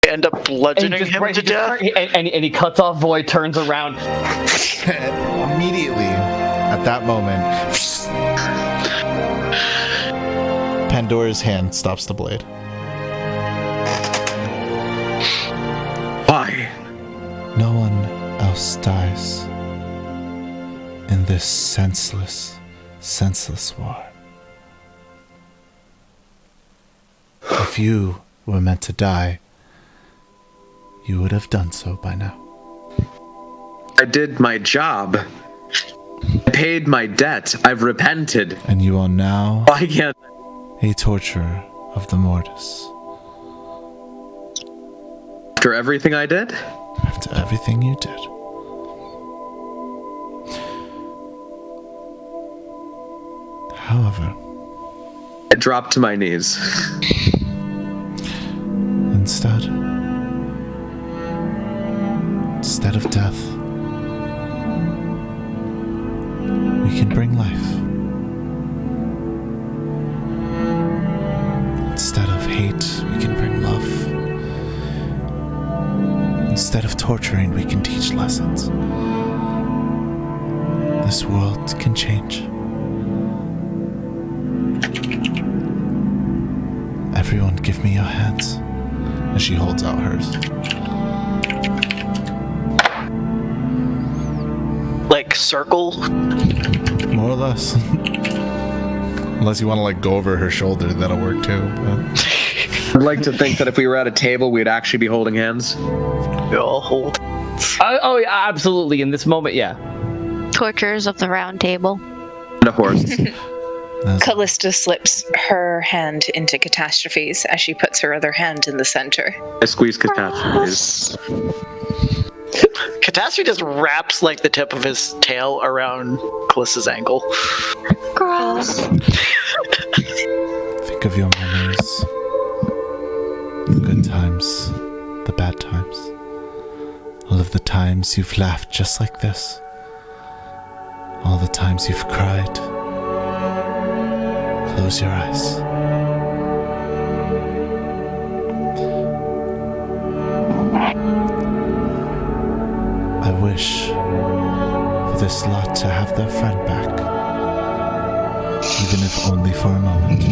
end up bludgeoning him to death. And he cuts off Void, turns around. And immediately, at that moment, Pandora's hand stops the blade. Why? No one else dies in this senseless war. If you were meant to die, you would have done so by now. I did my job. I paid my debt. I've repented. And you are now Why can't... a torturer of the Mortis. After everything I did? After everything you did. However, I dropped to my knees. Instead of death, we can bring life. Instead of hate, we can bring love. Instead of torturing, we can teach lessons. This world can change. Everyone, give me your hands. And she holds out hers. Like, circle? More or less. Unless you want to, like, go over her shoulder, that'll work too. But... I'd like to think that if we were at a table, we'd actually be holding hands. We all hold. Oh, yeah, absolutely. In this moment, yeah. Torturers of the Round Table. And a horse. Callista slips her hand into Catastrophe's as she puts her other hand in the center. I squeeze Catastrophes. Catastrophe just wraps like the tip of his tail around Callista's ankle. Gross. Think of your memories. The good times, the bad times. All of the times you've laughed just like this. All the times you've cried. Close your eyes. I wish for this lot to have their friend back, even if only for a moment.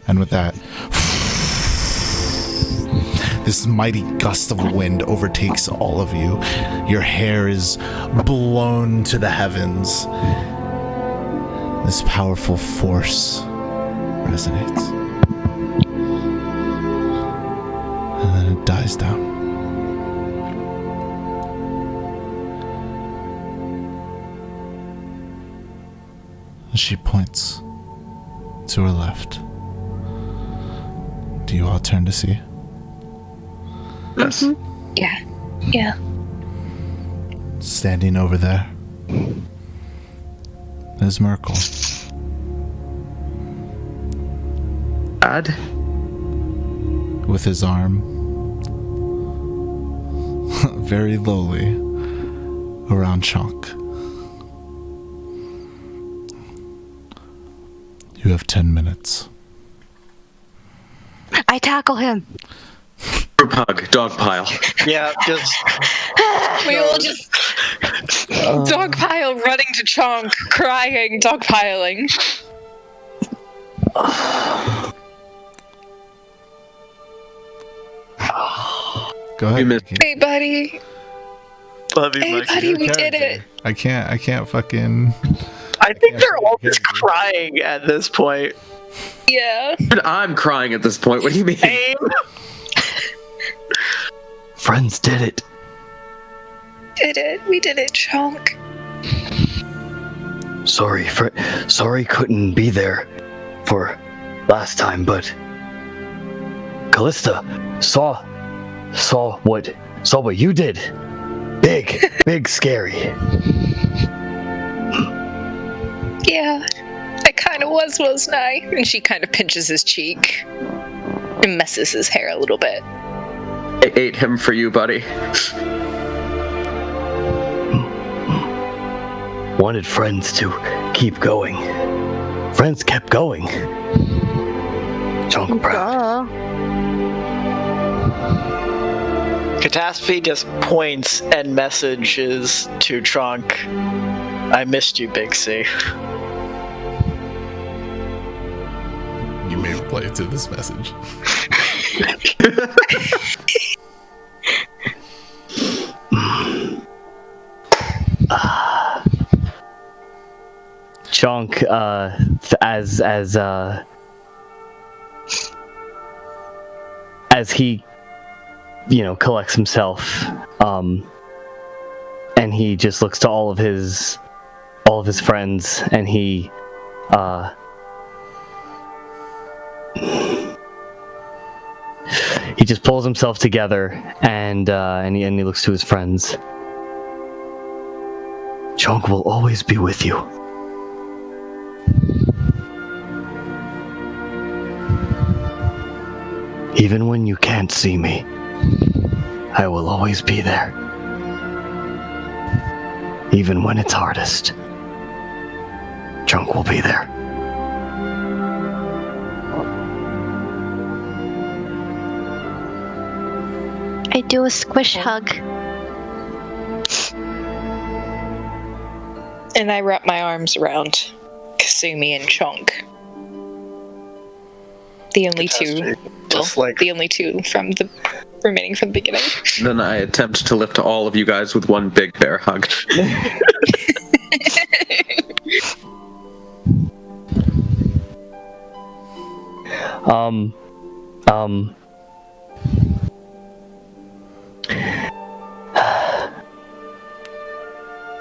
And with that, this mighty gust of wind overtakes all of you. Your hair is blown to the heavens. This powerful force resonates. And then it dies down. And she points to her left. Do you all turn to see? Yes. Mm-hmm. Yeah. Standing over there is Merkel. Dad? With his arm very lowly around Chunk. You have 10 minutes. I tackle him. Group hug, dog pile. Yeah, just... We all just dogpile running to Chonk, crying, dogpiling. Go ahead. Mickey. Hey, buddy. Love you, Hey, Mikey. buddy, we did it. I can't fucking... I think they're all just crying at this point. Yeah. Dude, I'm crying at this point. What do you mean? Same. Friends did it. Did it. We did it, Chonk. Sorry couldn't be there for last time, but Callista saw what you did. Big scary. Yeah. I kind of wasn't I? And she kind of pinches his cheek and messes his hair a little bit. I ate him for you, buddy. Wanted friends to keep going. friends kept going. Chunk proud. Catastrophe just points and messages to Trunk. I missed you, Big C. You may reply to this message. Chunk, as he, collects himself, and he just looks to all of his friends, and he just pulls himself together, and he looks to his friends. Chunk will always be with you. Even when you can't see me, I will always be there. Even when it's hardest, Chunk will be there. I do a squish hug. And I wrap my arms around Kasumi and Chunk. The only two. Just like The only two from the remaining from the beginning. Then I attempt to lift all of you guys with one big bear hug.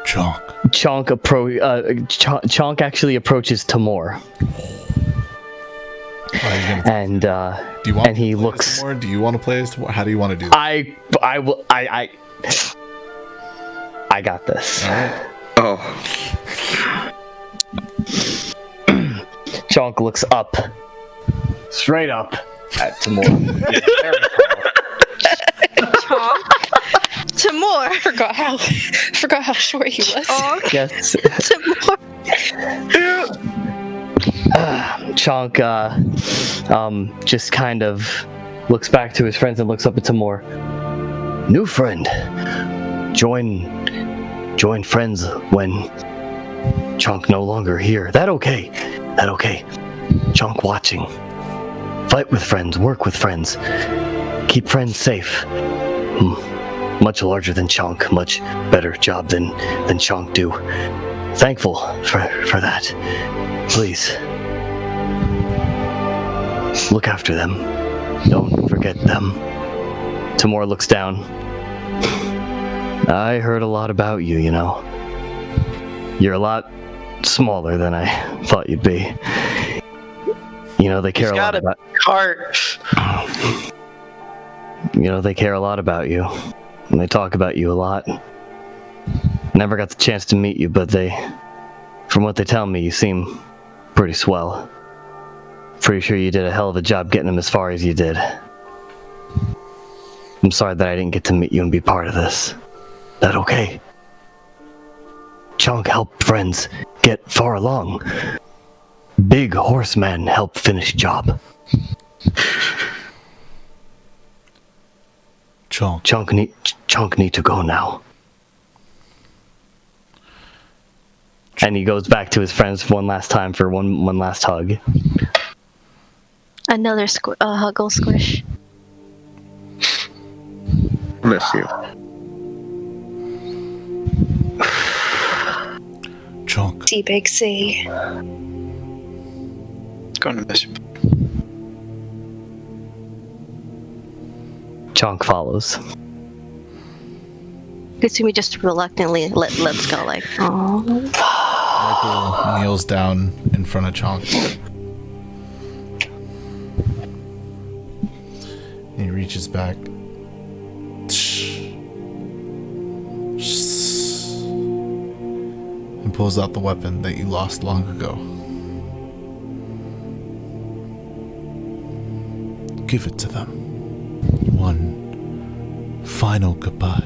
Chunk. Chunk actually approaches Tamor, and Do you want and he to play looks. as Tamor? Do you want to play as Tamor? How do you want to do that? I got this. All right. Oh. Chunk looks up, straight up at Tamor. Chomp. Tamor. Forgot how short he was. Oh, Yes. Tamor. Chunk just kind of looks back to his friends and looks up at Tamor. New friend. Join friends when Chunk no longer here. That okay. Chunk watching. Fight with friends, work with friends. Keep friends safe. Much larger than Chunk, much better job than Chunk do. Thankful for that. Please. Look after them. Don't forget them. Tamor looks down. I heard a lot about you, You're a lot smaller than I thought you'd be. They care he's a lot got a about. cart. They care a lot about you, and they talk about you a lot. Never got the chance to meet you, but from what they tell me, you seem pretty swell. Pretty sure you did a hell of a job getting them as far as you did. I'm sorry that I didn't get to meet you and be part of this. that okay. Chunk helped friends get far along. Big horseman helped finish job. Chunk need to go now. And he goes back to his friends one last time for one last hug. Another huggle squish. Miss you. Chunk. D Big C. Going to miss you. Chunk follows. Kasumi just reluctantly lets go, like, oh. Michael kneels down in front of Chunk. And he reaches back. And pulls out the weapon that you lost long ago. Give it to them. One final goodbye.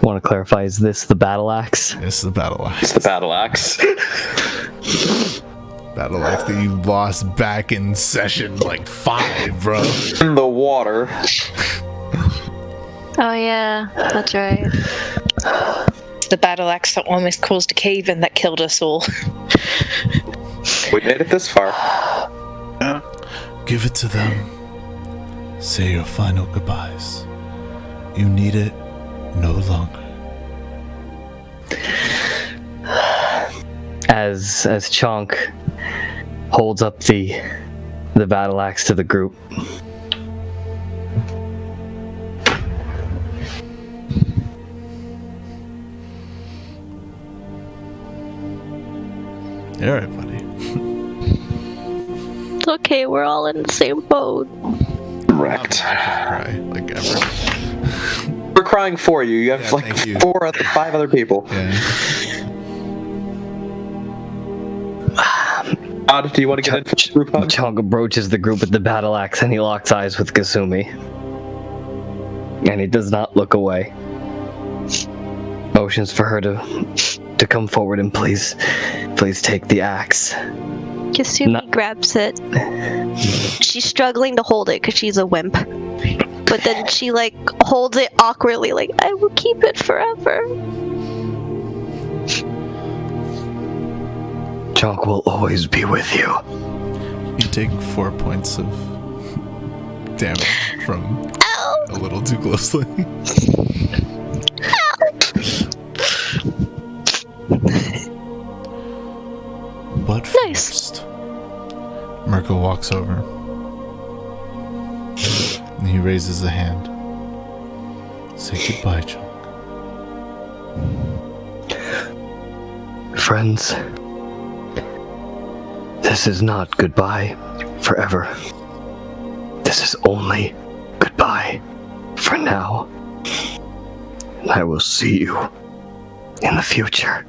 Want to clarify, is this the battle axe? This is the battle axe. It's the battle axe. Battle axe that you lost back in session like 5, bro. In the water. Oh yeah, that's right. The battle axe that almost caused a cave in that killed us all. We made it this far. Give it to them. Say your final goodbyes. You need it no longer. As Chonk holds up the battle axe to the group. Alright, buddy. It's okay, we're all in the same boat. Wrecked. I can't cry, like ever. We're crying for you. You have Yeah, like thank you. 5 other people. Yeah. Odd, do you want to get into the group hug? Chonk approaches the group with the battle axe and he locks eyes with Kasumi. And he does not look away. Motions for her to come forward and please take the axe. Kasumi grabs it. She's struggling to hold it because she's a wimp. But then she like holds it awkwardly, like, I will keep it forever. Chonk will always be with you. You take 4 points of damage from Ow! a little too closely. But Nice. first, Mirko walks over. And he raises a hand. Say goodbye, Chunk. Friends, this is not goodbye forever. This is only goodbye for now. And I will see you in the future.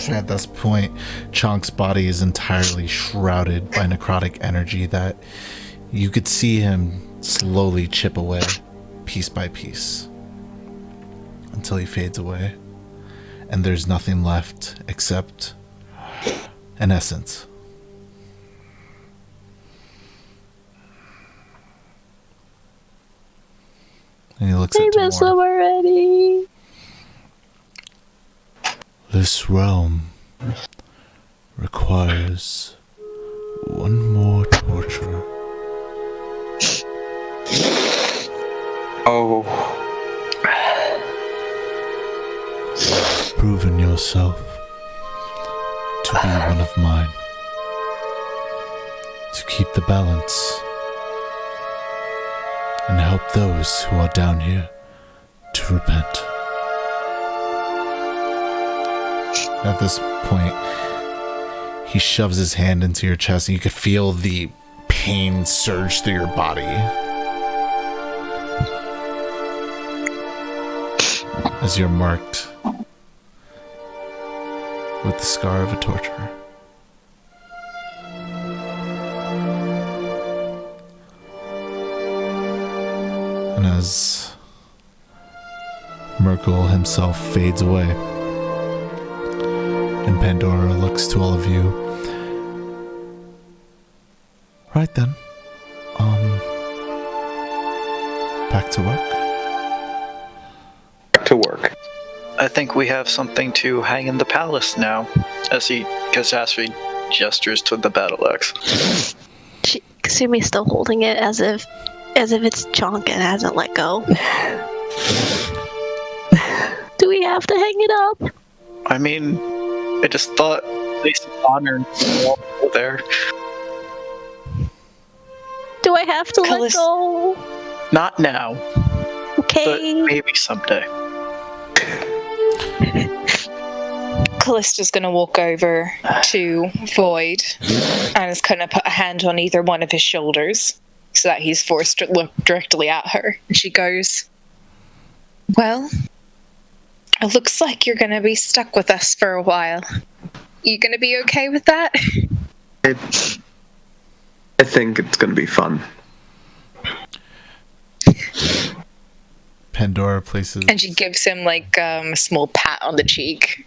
At this point, Chonk's body is entirely shrouded by necrotic energy that you could see him slowly chip away, piece by piece, until he fades away. And there's nothing left except an essence. And he looks I at miss him Tamora. already. This realm requires one more torturer. Oh, You've proven yourself to be one of mine. To keep the balance and help those who are down here to repent. At this point, he shoves his hand into your chest and you can feel the pain surge through your body. As you're marked with the scar of a torturer. And as Merkel himself fades away, and Pandora looks to all of you. Right then. Back to work. back to work. I think we have something to hang in the palace now, as he catastrophe gestures to the battle axe. Kasumi's still holding it as if it's Chonk and hasn't let go. Do we have to hang it up? I mean, I just thought place of honor there. Do I have to let Callis- go? Not now, Okay. but maybe someday. Callista's gonna walk over to Void and is gonna put a hand on either one of his shoulders so that he's forced to look directly at her. And she goes, "Well, it looks like you're gonna be stuck with us for a while. You gonna be okay with that?" I think it's gonna be fun. Pandora places. And she gives him like a small pat on the cheek.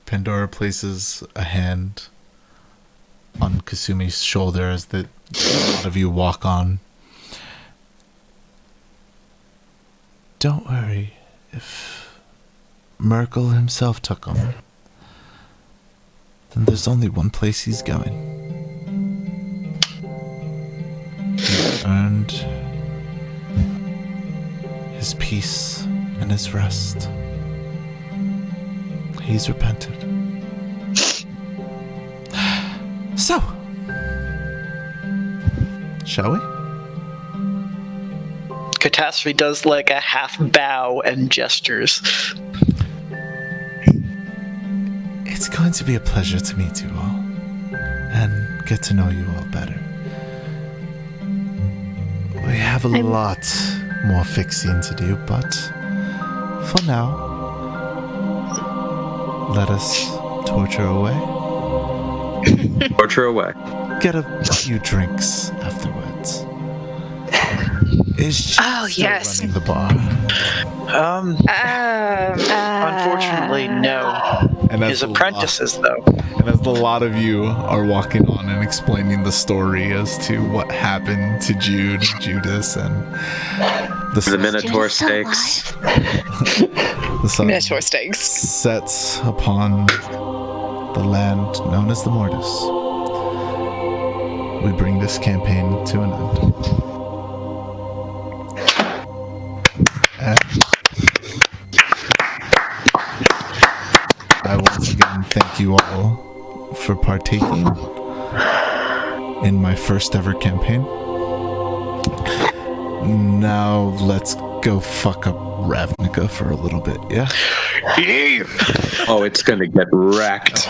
Pandora places a hand on Kasumi's shoulder as a lot of you walk on. Don't worry. If Merkel himself took him, then there's only one place he's going. He's earned his peace and his rest. He's repented. So, shall we? Catastrophe does like a half bow and gestures. It's going to be a pleasure to meet you all and get to know you all better. We have a lot more fixing to do, but for now, let us torture away. Torture away. Get a few drinks afterwards. Is she Oh, still yes. running the bar? Unfortunately, no. And His apprentices, though. And as a lot of you are walking on and explaining the story as to what happened to Jude, Judas, and The Minotaur stakes. the sun Minotaur stakes. sets upon the land known as the Mortis, we bring this campaign to an end. And I once again thank you all for partaking in my first ever campaign. Now let's go fuck up Ravnica for a little bit, yeah? Oh, it's gonna get wrecked.